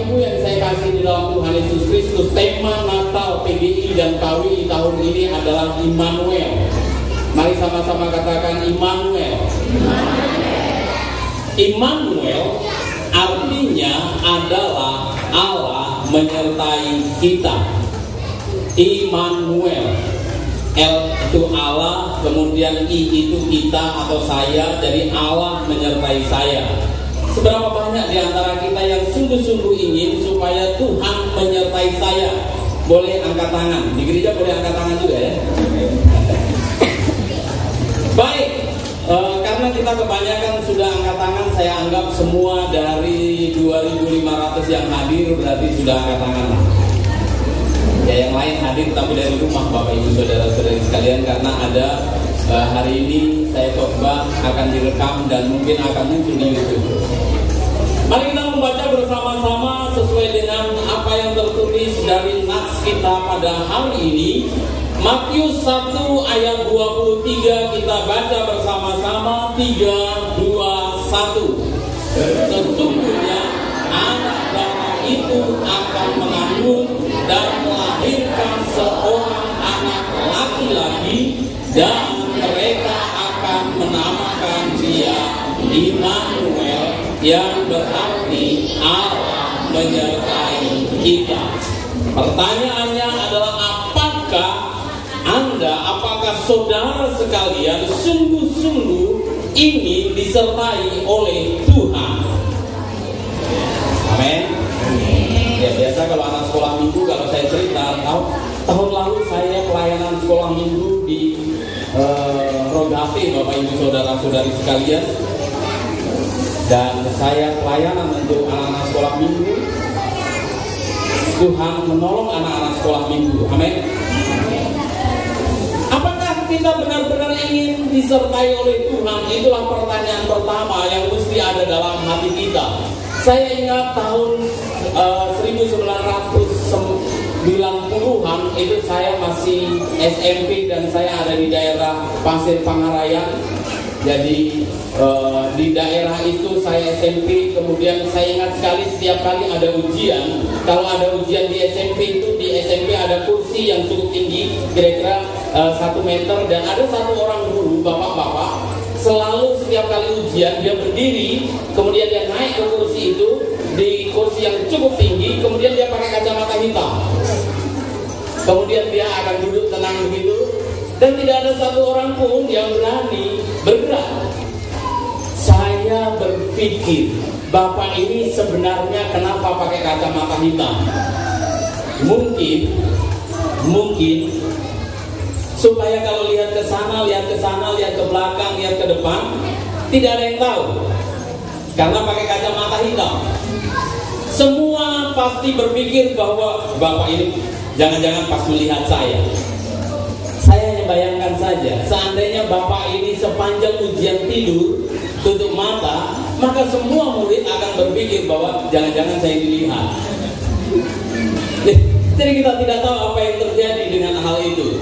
Ibu yang saya kasih di dalam Tuhan Yesus Kristus, tema Natal PGI dan KWI tahun ini adalah Immanuel. Mari sama-sama katakan Immanuel. Immanuel artinya adalah Allah menyertai kita. Immanuel, L itu Allah, kemudian I itu kita atau saya, jadi Allah menyertai saya. Seberapa banyak di antara kita yang sungguh-sungguh ingin supaya Tuhan menyertai saya? Boleh angkat tangan, di gereja boleh angkat tangan juga ya. Baik, karena kita kebanyakan sudah angkat tangan, saya anggap semua dari 2.500 yang hadir berarti sudah angkat tangan. Ya, yang lain hadir tapi dari rumah Bapak Ibu Saudara-saudari sekalian, karena ada hari ini saya khotbah akan direkam dan mungkin akan muncul di YouTube. Mari kita membaca bersama-sama sesuai dengan apa yang tertulis dari nats kita pada hari ini. Matius 1 ayat 23 kita baca bersama-sama. 3, 2, 1. Sesungguhnya anak domba itu akan mengandung dan melahirkan seorang anak laki-laki, dan mereka akan menamakan dia Immanuel, yang berarti Allah menyertai kita. Pertanyaannya adalah apakah saudara sekalian sungguh-sungguh ingin disertai oleh Tuhan? Amin. Ya, biasa kalau anak sekolah minggu, kalau saya cerita, tahun lalu saya pelayanan sekolah minggu di Rogate, Bapak Ibu Saudara-saudari sekalian. Dan saya pelayanan untuk anak-anak sekolah minggu. Tuhan menolong anak-anak sekolah minggu. Amin. Apakah kita benar-benar ingin disertai oleh Tuhan? Itulah pertanyaan pertama yang mesti ada dalam hati kita. Saya ingat tahun 1990-an itu saya masih SMP dan saya ada di daerah Pasir Pangarayan. Jadi di daerah itu saya SMP, kemudian saya ingat sekali setiap kali ada ujian. Kalau ada ujian di SMP itu, di SMP ada kursi yang cukup tinggi, kira-kira 1 meter, dan ada satu orang guru, bapak-bapak, selalu setiap kali ujian dia berdiri, kemudian dia naik ke kursi itu, di kursi yang cukup tinggi, kemudian dia pakai kacamata hitam. Kemudian dia akan duduk tenang begitu, dan tidak ada satu orang pun yang berani bergerak. Saya berpikir, bapak ini sebenarnya kenapa pakai kacamata hitam? Mungkin supaya kalau lihat ke sana, lihat ke belakang, lihat ke depan, tidak ada yang tahu. Karena pakai kacamata hitam. Semua pasti berpikir bahwa bapak ini jangan-jangan pas melihat saya. Saya hanya bayangkan saja, seandainya bapak ini sepanjang ujian tidur, tutup mata, maka semua murid akan berpikir bahwa jangan-jangan saya dilihat. Jadi kita tidak tahu apa yang terjadi dengan hal itu.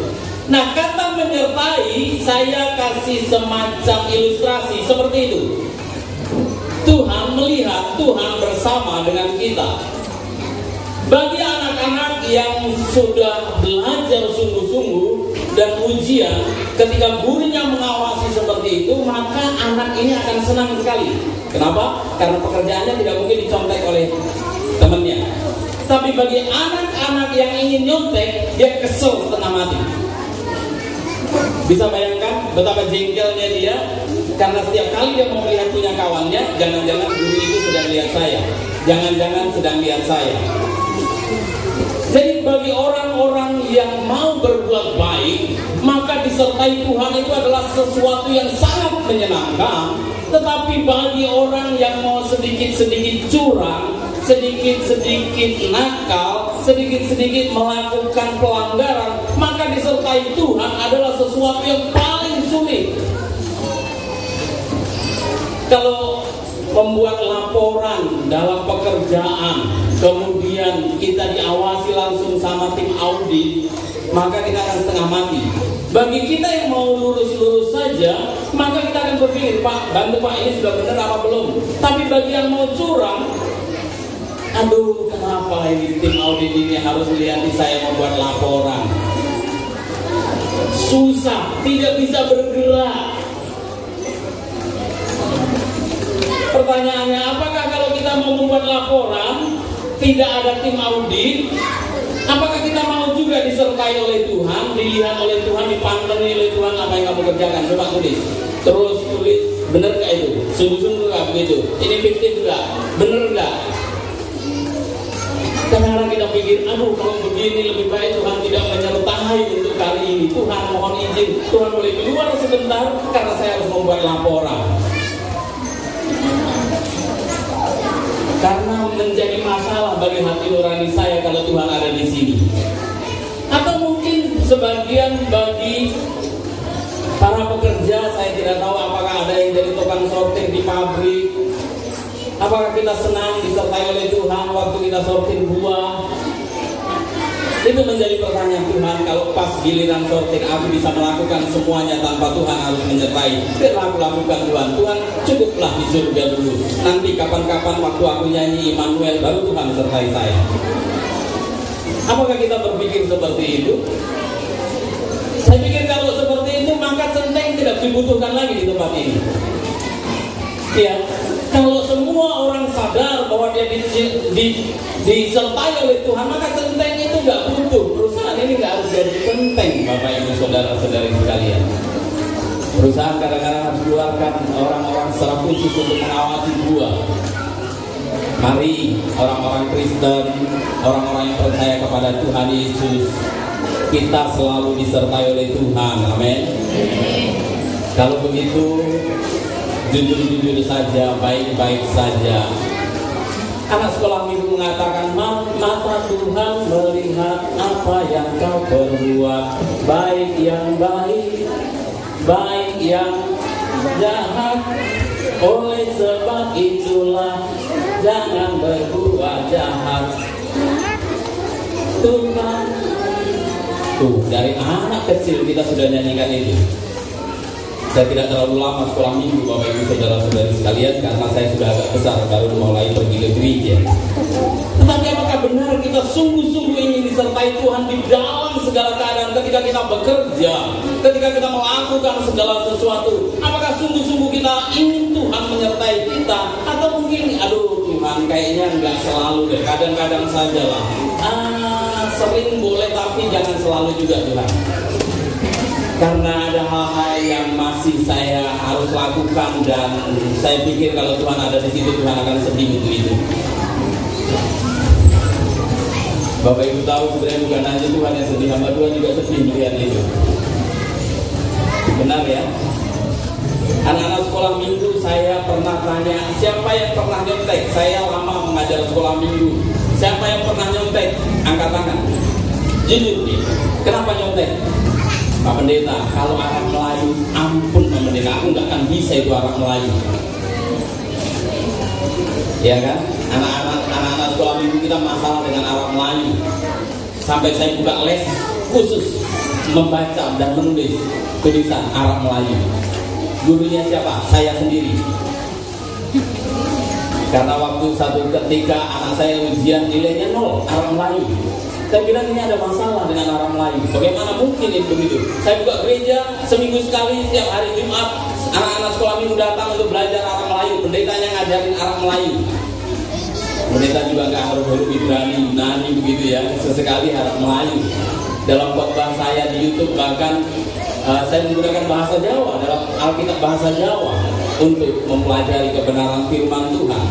Nah, kata menyertai, saya kasih semacam ilustrasi seperti itu. Tuhan melihat, Tuhan bersama dengan kita. Bagi anak-anak yang sudah belajar sungguh-sungguh dan ujian, ketika gurunya mengawasi seperti itu, maka anak ini akan senang sekali. Kenapa? Karena pekerjaannya tidak mungkin dicontek oleh temannya. Tapi bagi anak-anak yang ingin nyontek, dia kesel setengah mati. Bisa bayangkan betapa jengkelnya dia, karena setiap kali dia mau melihat punya kawannya, jangan-jangan guru itu sedang lihat saya, jangan-jangan sedang lihat saya. Jadi bagi orang-orang yang mau berbuat baik, maka disertai Tuhan itu adalah sesuatu yang sangat menyenangkan. Tetapi bagi orang yang mau sedikit-sedikit curang, sedikit-sedikit nakal, sedikit-sedikit melakukan pelanggaran, maka disertai Tuhan adalah sesuatu yang paling sulit. Kalau membuat laporan dalam pekerjaan, kemudian kita diawasi langsung sama tim audit, maka kita akan setengah mati. Bagi kita yang mau lurus-lurus saja, maka kita akan berpikir, Pak, bantu Pak, ini sudah benar apa belum? Tapi bagi yang mau curang, Aduh, kenapa ini tim audit ini harus lihat saya membuat laporan? Susah, tidak bisa bergerak. Pertanyaannya, apakah kalau kita mau membuat laporan tidak ada tim audit, apakah kita mau juga disertai oleh Tuhan, dilihat oleh Tuhan, dipantau oleh Tuhan apa yang kamu kerjakan? Coba tulis, terus tulis, benar nggak itu? Sungguh-sungguh nggak begitu? Ini fiktif nggak? Benar nggak? Kadang-kadang kita pikir, aduh kalau begini lebih baik Tuhan tidak menyertai untuk kali ini. Tuhan mohon izin, Tuhan boleh keluar sebentar karena saya harus membuat laporan. Karena menjadi masalah bagi hati nurani saya kalau Tuhan ada di sini. Atau mungkin sebagian bagi para pekerja, saya tidak tahu apakah ada yang jadi tukang sortir di pabrik. Apakah kita senang disertai oleh Tuhan waktu kita sortir buah? Itu menjadi pertanyaan Tuhan. Kalau pas giliran sortir aku bisa melakukan semuanya tanpa Tuhan harus menyertai, biarlah aku lakukan Tuhan. Tuhan cukuplah di surga dulu. Nanti kapan-kapan waktu aku nyanyi Immanuel baru Tuhan sertai saya. Apakah kita berpikir seperti itu? Saya pikir kalau seperti itu maka centeng tidak dibutuhkan lagi di tempat ini. Ya, kalau semua orang sadar bahwa dia disertai oleh Tuhan, maka centeng itu nggak butuh. Perusahaan ini nggak harus jadi penting, Bapak Ibu Saudara-saudari sekalian. Perusahaan kadang-kadang harus keluarkan orang-orang secara khusus untuk mengawasi buah. Mari orang-orang Kristen, orang-orang yang percaya kepada Tuhan Yesus, kita selalu disertai oleh Tuhan. Amin. Kalau begitu, jujur-jujur saja, baik-baik saja. Anak sekolah minggu mengatakan, mata Tuhan melihat apa yang kau perbuat, baik yang baik, baik yang jahat. Oleh sebab itulah jangan berbuat jahat. Tuhan, tuh dari anak kecil kita sudah nyanyikan itu. Saya tidak terlalu lama sekolah minggu, Bapak Ibu Saudara-saudari sekalian, karena saya sudah agak besar baru mulai pergi ke gereja. Tetapi apakah benar kita sungguh-sungguh ingin disertai Tuhan di dalam segala keadaan ketika kita bekerja, ketika kita melakukan segala sesuatu? Apakah sungguh-sungguh kita ingin Tuhan menyertai kita? Atau mungkin, aduh Tuhan kayaknya nggak selalu deh, kadang-kadang saja lah. Sering boleh tapi jangan selalu juga Tuhan. Karena ada hal-hal yang masih saya harus lakukan dan saya pikir kalau Tuhan ada di situ Tuhan akan sedih untuk itu. Bapak Ibu tahu sebenarnya bukan hanya Tuhan yang sedih, hamba Tuhan juga sedih melihat itu. Benar ya? Anak-anak sekolah minggu saya pernah tanya, siapa yang pernah nyontek? Saya lama mengajar sekolah minggu. Siapa yang pernah nyontek? Angkat tangan. Jujur nih, kenapa nyontek? Pak Pendeta, kalau Arab Melayu, ampun Pak Pendeta, aku nggak akan bisa itu Arab Melayu. Ya kan? Anak-anak sekolah minggu kita masalah dengan Arab Melayu. Sampai saya buka les khusus membaca dan menulis tulisan Arab Melayu. Gurunya siapa? Saya sendiri. Karena waktu satu ketika anak saya ujian nilainya 0 Arab Melayu. Saya bilang ini ada masalah dengan Arab Melayu. Bagaimana mungkin itu begitu? Saya buka gereja seminggu sekali, setiap hari Jumat anak-anak sekolah minggu datang untuk belajar Arab Melayu. Pendetanya ngajarin Arab Melayu. Pendeta juga nggak harus Ibrani, Yunani begitu ya. Sesekali Arab Melayu. Dalam khotbah saya di YouTube bahkan saya menggunakan bahasa Jawa dalam Alkitab bahasa Jawa untuk mempelajari kebenaran firman Tuhan.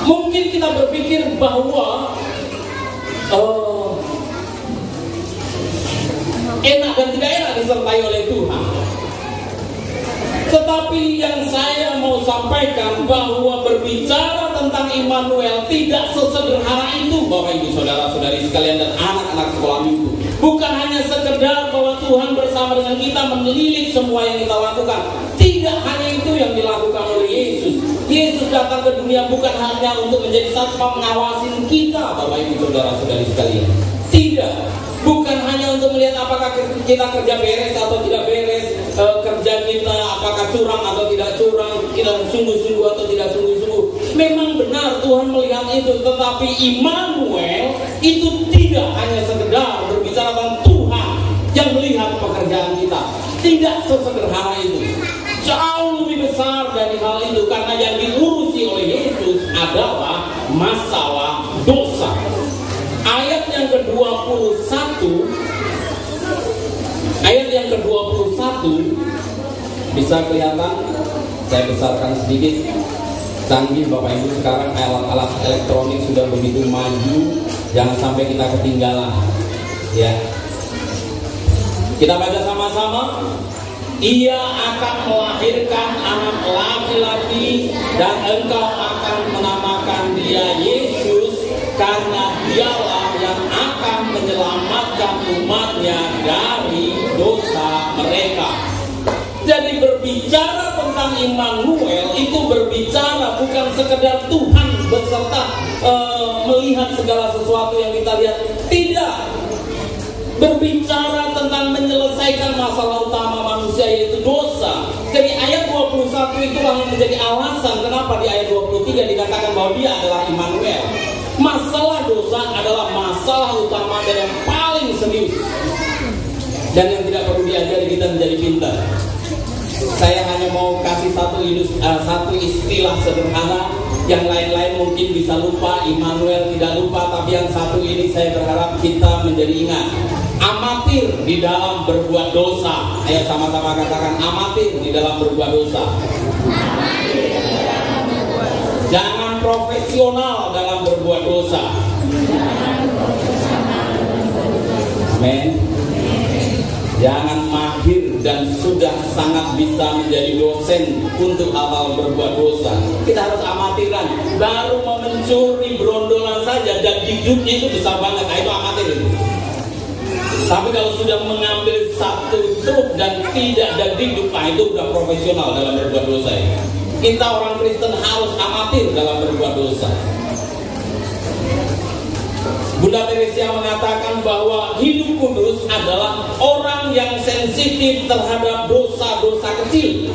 Mungkin kita berpikir bahwa enak dan tidak enak disertai oleh Tuhan. Tetapi yang saya mau sampaikan bahwa berbicara tentang Immanuel tidak sesederhana itu, Bapak Ibu Saudara-saudari sekalian dan anak-anak sekolah minggu. Bukan hanya sekedar bahwa Tuhan bersama dengan kita menilik semua yang kita lakukan. Tidak hanya itu yang dilakukan oleh Yesus. Yesus datang ke dunia bukan hanya untuk menjadi satpam ngawasin kita, Bapak Ibu Saudara-saudari sekalian. Tidak. Bukan hanya untuk melihat apakah kita kerja beres atau tidak beres, kerja kita apakah curang atau tidak curang, kita sungguh-sungguh atau tidak sungguh-sungguh. Memang benar Tuhan melihat itu, tetapi Immanuel itu tidak hanya sekedar berbicara tentang Tuhan yang melihat pekerjaan kita. Tidak sesederhana itu. Jauh lebih besar dari hal itu, karena yang diurusi oleh Yesus adalah masalah dosa. Ayat yang ke-21, bisa kelihatan, saya besarkan sedikit. Canggih Bapak Ibu, sekarang alat-alat elektronik sudah begitu maju, jangan sampai kita ketinggalan. Ya, kita baca sama-sama. Ia akan melahirkan anak laki-laki dan engkau akan menamakan dia Yesus, karena dialah yang akan menyelamatkan umatnya dari dosa mereka. Jadi berbicara tentang Immanuel itu berbicara bukan sekedar Tuhan beserta melihat segala sesuatu yang kita lihat. Tidak. Berbicara tentang menyelesaikan masalah utama manusia, yaitu dosa. Jadi ayat 21 itulah yang menjadi alasan kenapa di ayat 23 dikatakan bahwa dia adalah Immanuel. Masalah dosa adalah masalah utama dan yang paling serius, dan yang tidak perlu diajari kita menjadi pintar. Saya hanya mau kasih satu istilah sederhana. Yang lain-lain mungkin bisa lupa, Immanuel tidak lupa, tapi yang satu ini saya berharap kita menjadi ingat. Amatir di dalam berbuat dosa. Ayo sama-sama katakan, amatir di dalam berbuat dosa. Jangan profesional dalam berbuat dosa. Amin. Jangan mahir dan sudah sangat bisa menjadi dosen untuk hal-hal berbuat dosa. Kita harus amatiran. Baru mau mencuri berondolan saja dan hidupnya itu besar banget. Nah, itu amatir itu. Tapi kalau sudah mengambil satu truk dan tidak ada hidup, nah itu udah profesional dalam berbuat dosa. Kita orang Kristen harus amatir dalam berbuat dosa. Bunda Teresia mengatakan bahwa hidup kudus adalah orang yang sensitif terhadap dosa-dosa kecil.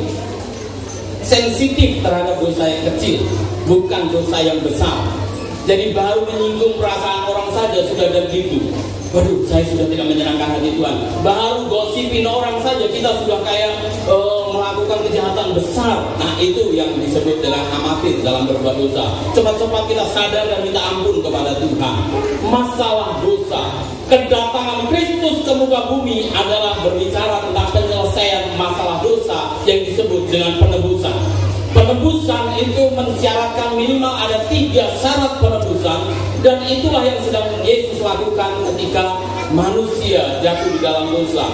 Sensitif terhadap dosa yang kecil, bukan dosa yang besar. Jadi baru menyinggung perasaan orang saja sudah ada gitu. Waduh, saya sudah tidak menyenangkan hati Tuhan. Baru gosipin orang saja kita sudah kayak melakukan kejahatan besar. Nah, itu yang disebut dengan amatir dalam berbuat dosa. Cepat-cepat kita sadar dan minta ampun kepada Tuhan. Masalah dosa, kedatangan Kristus ke muka bumi adalah berbicara tentang penyelesaian masalah dosa yang disebut dengan penebusan. Penebusan itu mensyaratkan minimal ada 3 syarat penebusan, dan itulah yang sedang Yesus lakukan ketika manusia jatuh di dalam dosa.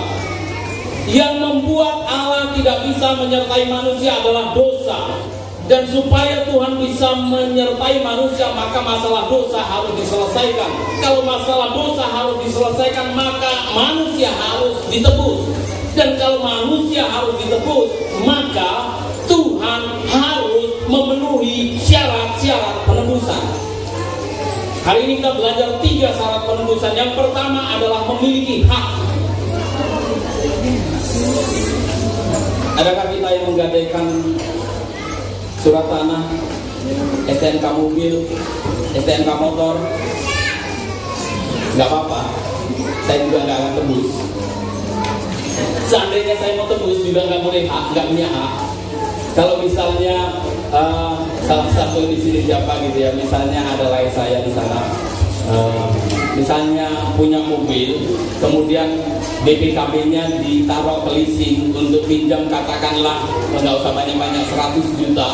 Yang membuat Allah tidak bisa menyertai manusia adalah dosa. Dan supaya Tuhan bisa menyertai manusia, maka masalah dosa harus diselesaikan. Kalau masalah dosa harus diselesaikan, maka manusia harus ditebus. Dan kalau manusia harus ditebus, maka Tuhan harus memenuhi syarat-syarat penebusan. Hari ini kita belajar 3 syarat penebusan. Yang pertama adalah memiliki hak. Adakah kita yang menggadaikan surat tanah, STNK mobil, STNK motor? Gak apa-apa, saya juga gak akan tebus. Seandainya saya mau tebus juga gak boleh hak, gak punya hak. Kalau misalnya salah satu di sini siapa gitu ya, misalnya adalah saya di sana, misalnya punya mobil, kemudian BPKB-nya ditaruh ke leasing untuk pinjam, katakanlah nggak usah banyak-banyak 100 juta,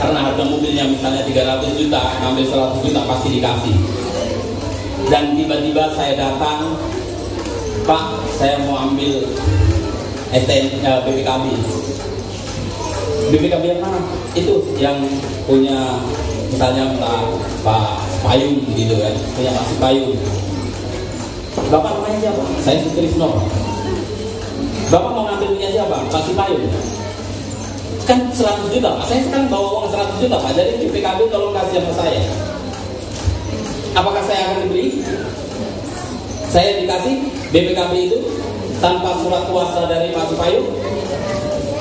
karena harga mobilnya misalnya 300 juta, ngambil 100 juta pasti dikasih. Dan tiba-tiba saya datang, Pak, saya mau ambil BPKB. BPKB yang mana? Itu yang punya misalnya Pak Payung gitu kan, punya Pak Payung. Bapak namanya siapa? Saya Sutrisno. Bapak mau ngambil punya siapa? Pak Payung. Kan 100 juta Pak. Saya sekarang bawa uang 100 juta Pak. Jadi BPKB tolong kasih sama saya. Apakah saya akan dibeli? Saya dikasih BPKB itu tanpa surat kuasa dari Pak Payung?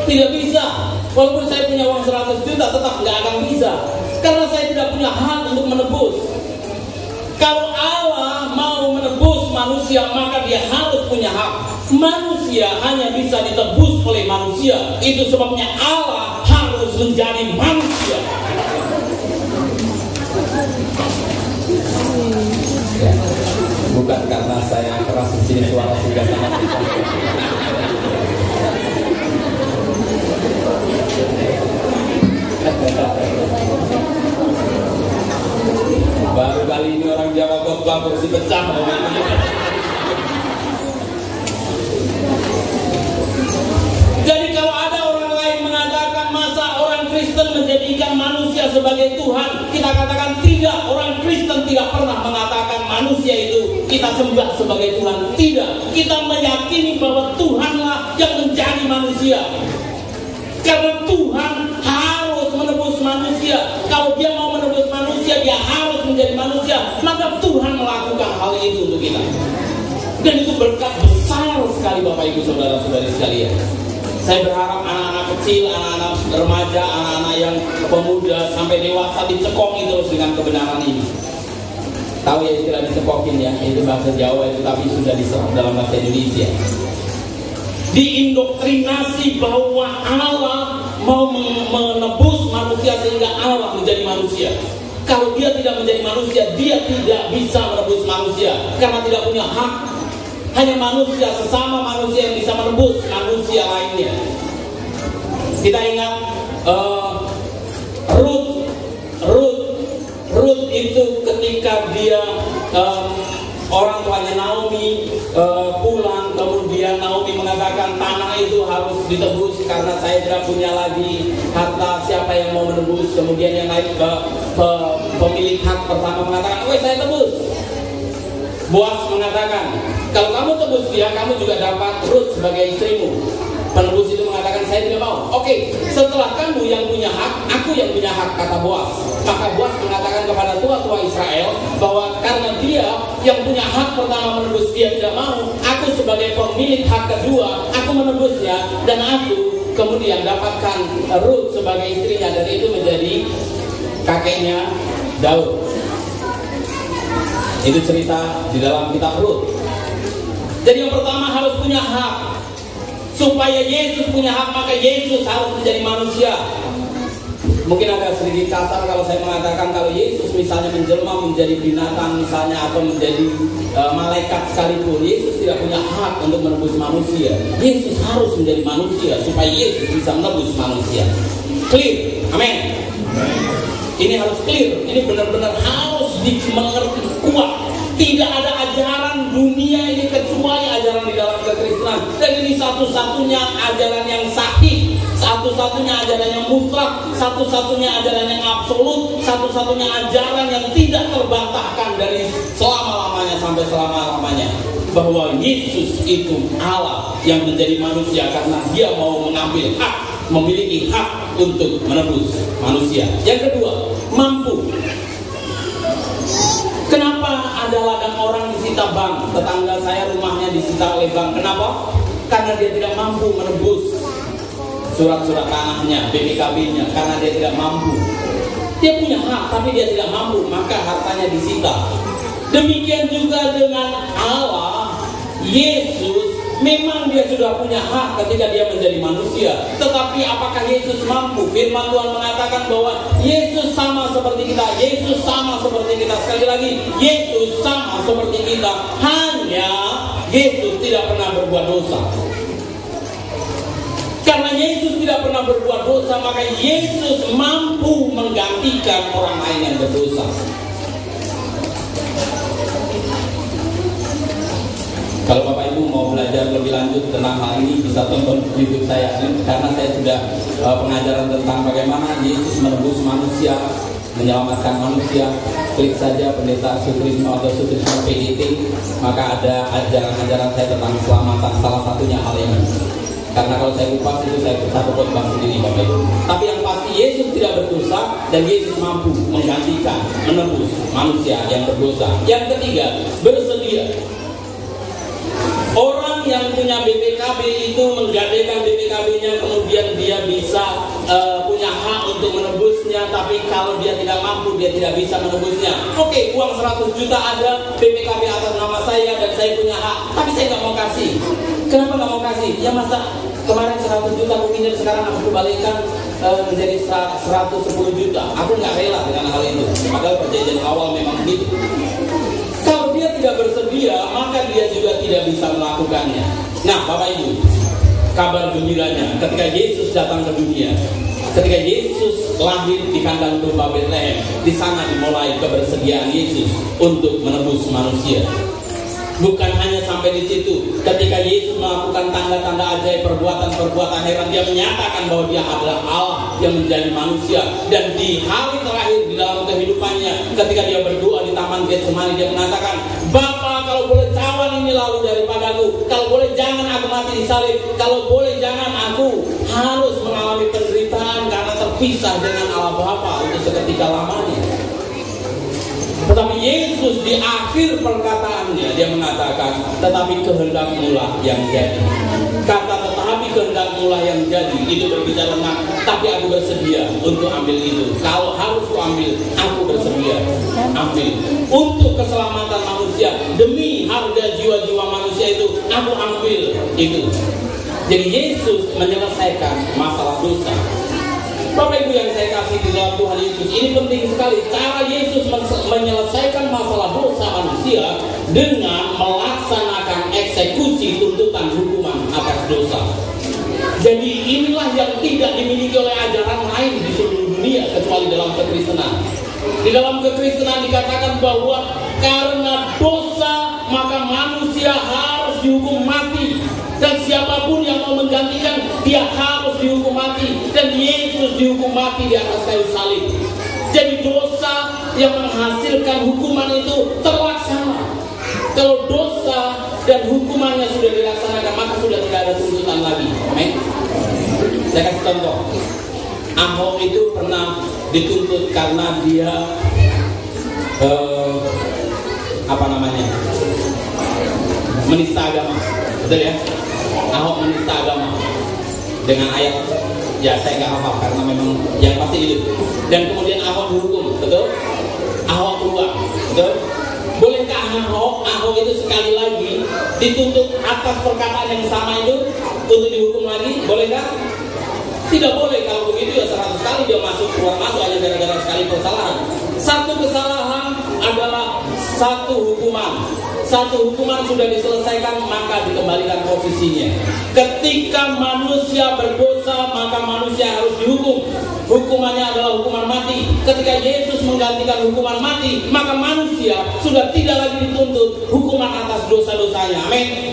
Tidak bisa. Walaupun saya punya uang 100 juta, tetap nggak akan bisa. Karena saya tidak punya hak untuk menebus. Kalau Allah mau menebus manusia, maka dia harus punya hak. Manusia hanya bisa ditebus oleh manusia. Itu sebabnya Allah harus menjadi manusia. Ya, bukan karena saya keras di sini suara sudah sangat keras. Baru kali ini orang Jawa khotbah kursi pecah. Jadi kalau ada orang lain mengatakan masa orang Kristen menjadikan manusia sebagai Tuhan, kita katakan tidak. Orang Kristen tidak pernah mengatakan manusia itu kita sembah sebagai Tuhan. Tidak. Kita meyakini bahwa Tuhanlah yang menjadi manusia. Karena Tuhan harus menebus manusia. Kalau dia mau menebus manusia, dia harus menjadi manusia. Maka Tuhan melakukan hal itu untuk kita. Dan itu berkat besar sekali Bapak Ibu Saudara-saudari sekalian. Saya berharap anak-anak kecil, anak-anak remaja, anak-anak yang pemuda sampai dewasa dicekoki terus dengan kebenaran ini. Tahu ya istilah dicekokin ya, itu bahasa Jawa itu, tapi sudah diserap dalam bahasa Indonesia. Diindoktrinasi bahwa Allah mau menebus manusia sehingga Allah menjadi manusia. Kalau dia tidak menjadi manusia, dia tidak bisa menebus manusia karena tidak punya hak. Hanya manusia, sesama manusia yang bisa menebus manusia lainnya. Kita ingat Ruth itu ketika dia orang tuanya Naomi pulang, kemudian Naomi mengatakan tanah itu harus ditebus karena saya tidak punya lagi harta, siapa yang mau menebus? Kemudian yang naik ke pemilik hak pertama mengatakan, saya tebus. Boas mengatakan, kalau kamu tebus dia, kamu juga dapat Ruth sebagai istrimu. Penebus itu mengatakan, saya tidak mau. Oke, setelah kamu yang punya hak, aku yang punya hak, kata Boas. Maka Boas mengatakan kepada tua-tua Israel bahwa karena dia yang punya hak pertama menebus, dia tidak mau, aku sebagai pemilik hak kedua, aku menebusnya, dan aku kemudian dapatkan Ruth sebagai istrinya, dan itu menjadi kakeknya Daud. Itu cerita di dalam kitab Ruth. Jadi yang pertama harus punya hak. Supaya Yesus punya hak, maka Yesus harus menjadi manusia. Mungkin agak sedikit kasar kalau saya mengatakan kalau Yesus misalnya menjelma menjadi binatang misalnya, atau menjadi malaikat sekalipun, Yesus tidak punya hak untuk menebus manusia. Yesus harus menjadi manusia supaya Yesus bisa menebus manusia. Clear? Amin. Ini harus clear. Ini benar-benar harus dimengerti kuat. Tidak ada ajaran dunia ini kecuali ajaran di dalam kekristenan. Dan ini satu-satunya ajaran yang sahih, satu-satunya ajaran yang mutlak, satu-satunya ajaran yang absolut, satu-satunya ajaran yang tidak terbantahkan dari selama-lamanya sampai selama-lamanya. Bahwa Yesus itu Allah yang menjadi manusia karena dia mau mengambil hak, memiliki hak untuk menebus manusia. Yang kedua, mampu. Kenapa ada ladang orang disita bank? Tetangga saya rumahnya disita oleh bank. Kenapa? Karena dia tidak mampu menebus surat-surat tanahnya, BPKB-nya. Karena dia tidak mampu. Dia punya hak, tapi dia tidak mampu, maka hartanya disita. Demikian juga dengan Allah. Yesus memang dia sudah punya hak ketika dia menjadi manusia. Tetapi apakah Yesus mampu? Firman Tuhan mengatakan bahwa Yesus sama seperti kita. Yesus sama seperti kita. Sekali lagi, Yesus sama seperti kita. Hanya Yesus tidak pernah berbuat dosa. Karena Yesus tidak pernah berbuat dosa, maka Yesus mampu menggantikan orang lain yang berdosa. Kalau Bapak Ibu mau belajar lebih lanjut tentang hal ini, bisa tonton YouTube saya, karena saya sudah pengajaran tentang bagaimana Yesus menebus manusia, menyelamatkan manusia. Klik saja Pendeta Sutrisno atau Sutrisno PDT, maka ada ajaran-ajaran saya tentang keselamatan, salah satunya hal ini. Karena kalau saya kupas itu saya satu khotbah sendiri Bapak Ibu. Tapi yang pasti Yesus tidak berdosa dan Yesus mampu menggantikan, menebus manusia yang berdosa. Yang ketiga, bersedia. Orang yang punya BPKB itu menggadaikan BPKB-nya, kemudian dia bisa punya hak untuk menebusnya, tapi kalau dia tidak mampu, dia tidak bisa menebusnya. Oke, uang 100 juta ada, BPKB atas nama saya dan saya punya hak, tapi saya nggak mau kasih. Kenapa nggak mau kasih? Ya masa kemarin 100 juta aku pinjam, sekarang aku kembalikan menjadi 110 juta. Aku nggak rela dengan hal itu. Padahal perjanjian awal memang begitu. Kalau dia tidak bersedia, maka dia juga tidak bisa melakukannya. Nah, Bapak Ibu, kabar gembiranya ketika Yesus datang ke dunia, ketika Yesus lahir di kandang domba Betlehem, di sana dimulai kebersediaan Yesus untuk menebus manusia. Bukan hanya sampai di situ, ketika Yesus melakukan tanda-tanda ajaib, perbuatan-perbuatan heran, dia menyatakan bahwa dia adalah Allah yang menjadi manusia. Dan di hari terakhir di dalam kehidupannya, ketika dia berdoa di Taman Getsemani, dia mengatakan, Bapa, kalau boleh cawan ini lalu daripadaku, kalau boleh jangan aku mati disalib, kalau boleh jangan aku harus mengalami penderitaan karena terpisah dengan Allah Bapa untuk seketika lamanya. Tetapi Yesus di akhir perkataannya, dia mengatakan, tetapi kehendak-Mu lah yang jadi. Kata tetapi kehendak-Mu lah yang jadi, itu berbicara tentang, tapi aku bersedia untuk ambil itu. Kalau harus aku ambil, aku bersedia ambil. Untuk keselamatan manusia, demi harga jiwa-jiwa manusia itu, aku ambil itu. Jadi Yesus menyelesaikan masalah dosa. Bapak Ibu yang saya kasih di dalam Tuhan Yesus, ini penting sekali. Cara Yesus menyelesaikan masalah dosa manusia dengan melaksanakan eksekusi tuntutan hukuman atas dosa. Jadi inilah yang tidak dimiliki oleh ajaran lain di seluruh dunia kecuali dalam kekristenan. Di dalam kekristenan dikatakan bahwa karena dosa maka manusia harus dihukum mati. Dan siapapun yang mau menggantikan, dia harus dihukum mati. Dan Yesus dihukum mati di atas kayu salib. Jadi dosa yang menghasilkan hukuman itu terlaksana. Kalau dosa dan hukumannya sudah dilaksanakan, maka sudah tidak ada tuntutan lagi. Amin. Saya kasih contoh. Ahok itu pernah dituntut karena dia menista agama. Betul ya? Ahok menista agama dengan ayat, ya saya nggak hafal karena memang yang pasti itu. Dan kemudian Ahok dihukum, betul? Ahok keluar, betul? Bolehkah Ahok itu sekali lagi dituntut atas perkataan yang sama itu untuk dihukum lagi? Bolehkah? Tidak boleh. Kalau begitu ya 100 kali dia keluar masuk hanya gara-gara sekali kesalahan. Satu kesalahan adalah satu hukuman. Satu hukuman sudah diselesaikan, maka dikembalikan posisinya. Ketika manusia berdosa, maka manusia harus dihukum. Hukumannya adalah hukuman mati. Ketika Yesus menggantikan hukuman mati, maka manusia sudah tidak lagi dituntut hukuman atas dosa-dosanya. Amin.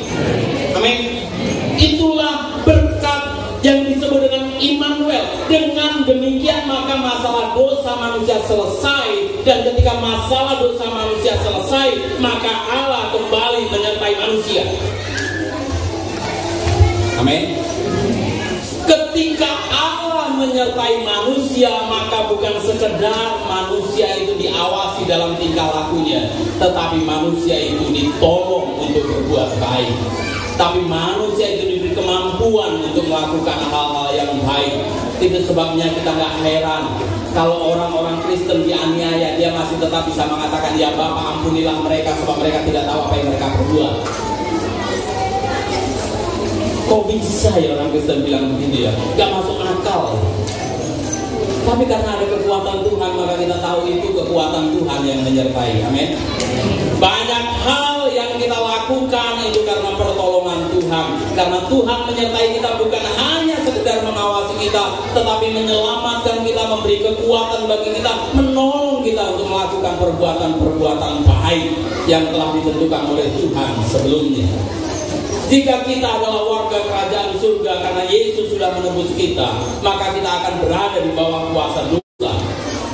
Amin. Itulah berkat yang disebut dengan Immanuel. Dengan demikian maka masalah dosa manusia selesai. Dan ketika masalah dosa manusia selesai, maka Allah kembali menyertai manusia. Amin. Ketika Allah menyertai manusia, maka bukan sekedar manusia itu diawasi dalam tingkah lakunya, tetapi manusia itu ditolong untuk berbuat baik. Tapi manusia itu diberi kemampuan untuk melakukan hal-hal yang baik. Itu sebabnya kita nggak heran kalau orang-orang Kristen dianiaya, dia masih tetap bisa mengatakan, ya Bapa ampunilah mereka sebab mereka tidak tahu apa yang mereka perbuat. Kok bisa ya orang Kristen bilang begitu ya? Gak masuk akal. Tapi karena ada kekuatan Tuhan, maka kita tahu itu kekuatan Tuhan yang menyertai. Amin. Banyak hal yang kita lakukan itu karena pertolongan Tuhan. Karena Tuhan menyertai kita bukan hanya sekedar mengawasi kita, tetapi menyelamatkan kita, memberi kekuatan bagi kita, menolong kita untuk melakukan perbuatan-perbuatan baik yang telah ditentukan oleh Tuhan sebelumnya. Jika kita adalah warga kerajaan surga karena Yesus sudah menebus kita, maka kita akan berada di bawah kuasa dosa.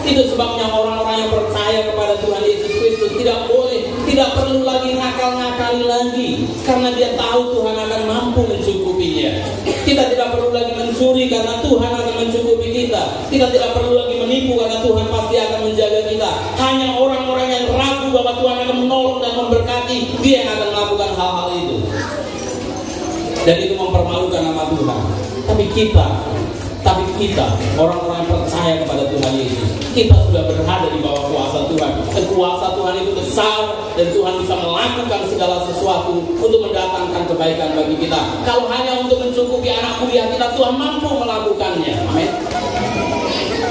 Itu sebabnya orang-orang yang percaya kepada Tuhan Yesus Kristus tidak perlu lagi ngakal-ngakali lagi, karena dia tahu Tuhan akan mampu mencukupinya. Kita tidak perlu lagi mencuri karena Tuhan akan mencukupi kita. Kita tidak perlu lagi menipu karena Tuhan pasti akan menjaga kita. Hanya orang-orang yang ragu bahwa Tuhan akan menolong dan memberkati, dia yang akan melakukan hal-hal itu. Dan itu mempermalukan nama Tuhan. Tapi kita Tapi kita, orang-orang yang percaya kepada Tuhan Yesus, kita sudah berada di bawah kuasa Tuhan. Dan kuasa Tuhan itu besar, dan Tuhan bisa melakukan segala sesuatu untuk mendatangkan kebaikan bagi kita. Kalau hanya untuk mencukupi anak kuliah kita, Tuhan mampu melakukannya. Amin.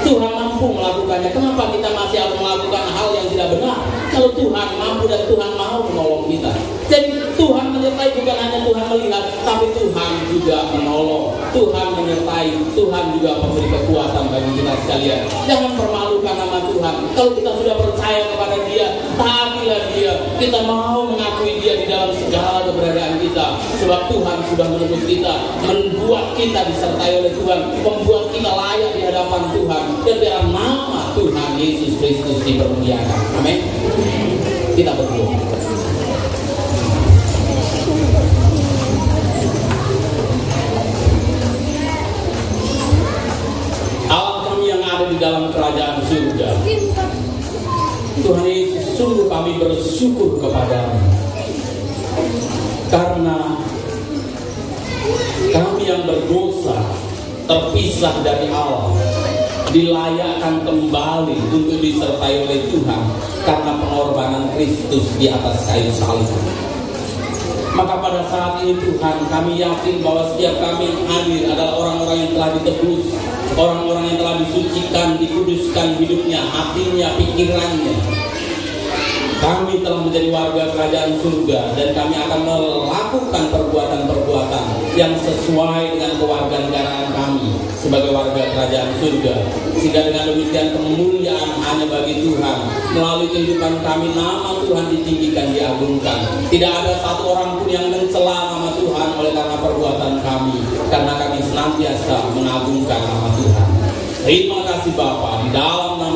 Tuhan mampu melakukannya. Kenapa kita masih harus melakukan hal yang tidak benar? Kalau Tuhan mampu dan Tuhan mau menolong kita. Jadi Tuhan menyertai, bukan hanya Tuhan melihat, tapi Tuhan juga menolong. Tuhan menyertai, Tuhan juga memberi kekuatan bagi kita sekalian. Jangan permalukan nama Tuhan. Kalau kita sudah percaya kepada Dia, taatilah Dia. Kita mau mengakui Dia di dalam segala keberadaan kita. Sebab Tuhan sudah menebus kita, membuat kita disertai oleh Tuhan, membuat kita layak di hadapan Tuhan. Dan biar nama Tuhan Yesus Kristus dipermuliakan. Amin. Kita berdoa. Allah kami yang ada di dalam kerajaan surga, Tuhan Yesus, sungguh kami bersyukur kepadamu, karena kami yang berdosa, terpisah dari Allah, dilayakkan kembali untuk disertai oleh Tuhan karena pengorbanan Kristus di atas kayu salib. Maka pada saat ini Tuhan, kami yakin bahwa setiap kami yang hadir adalah orang-orang yang telah ditebus, orang-orang yang telah disucikan, dikuduskan hidupnya, hatinya, pikirannya. Kami telah menjadi warga kerajaan surga, dan kami akan melakukan perbuatan-perbuatan yang sesuai dengan kewarganegaraan kami sebagai warga kerajaan surga. Sehingga dengan demikian kemuliaan hanya bagi Tuhan. Melalui kehidupan kami, nama Tuhan ditinggikan, diagungkan. Tidak ada satu orang pun yang mencela nama Tuhan oleh karena perbuatan kami, karena kami senantiasa mengagungkan nama Tuhan. Terima kasih Bapa, di dalam nama